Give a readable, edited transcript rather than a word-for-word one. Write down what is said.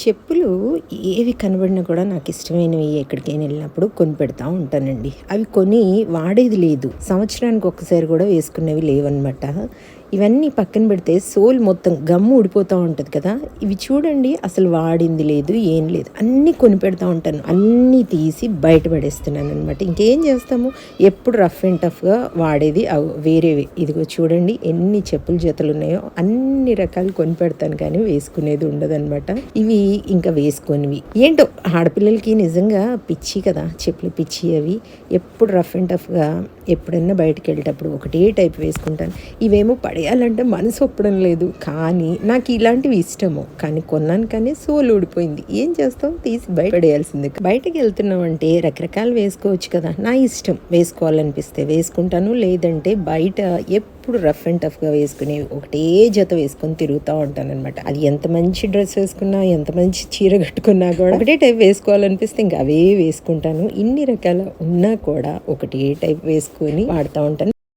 చెప్పులు ఏవి కనబడినా కూడా నాకు ఇష్టమైనవి ఎక్కడికైనా వెళ్ళినప్పుడు కొని పెడతా ఉంటానండి. అవి కొని వాడేది లేదు, సంవత్సరానికి ఒక్కసారి కూడా వేసుకునేవి లేవన్నమాట. ఇవన్నీ పక్కన పెడితే సోల్ మొత్తం గమ్ము ఊడిపోతూ ఉంటుంది కదా. ఇవి చూడండి, అసలు వాడింది లేదు, ఏం లేదు, అన్నీ కొని పెడతా ఉంటాను. అన్నీ తీసి బయట పడేస్తున్నాను అనమాట. ఇంకేం చేస్తాము, ఎప్పుడు రఫ్ అండ్ టఫ్గా వాడేది వేరేవి. ఇదిగో చూడండి ఎన్ని చెప్పుల జతలు ఉన్నాయో, అన్ని రకాలు కొని పెడతాను కానీ వేసుకునేది ఉండదన్నమాట. ఇవి ఇంకా వేసుకొనివి ఏంటో, ఆడపిల్లలకి నిజంగా పిచ్చి కదా చెప్పులు, పిచ్చి అవి. ఎప్పుడు రఫ్ అండ్ టఫ్గా ఎప్పుడన్నా బయటకు వెళ్ళేటప్పుడు ఒకటే టైప్ వేసుకుంటాను. ఇవేమో పడేయాలంటే మనసు ఒప్పడం లేదు, కానీ నాకు ఇలాంటివి ఇష్టము. కానీ కొన్నాను, కానీ సోల్ ఊడిపోయింది. ఏం చేస్తాం, తీసి బయట పడేయాల్సిందే. బయటకు వెళ్తున్నాం అంటే రకరకాలు వేసుకోవచ్చు కదా, నా ఇష్టం. వేసుకోవాలనిపిస్తే వేసుకుంటాను, లేదంటే బయట ఎప్పుడు రఫ్ అండ్ టఫ్గా వేసుకుని ఒకటే జత వేసుకొని తిరుగుతూ ఉంటాను అనమాట. అది ఎంత మంచి డ్రెస్ వేసుకున్నా, ఎంత మంచి చీర కట్టుకున్నా కూడా ఒకటే టైప్ వేసుకోవాలనిపిస్తే ఇంకా అవే వేసుకుంటాను. ఇన్ని రకాల ఉన్నా కూడా ఒకటే టైప్ వేసుకొని వాడుతూ ఉంటాను.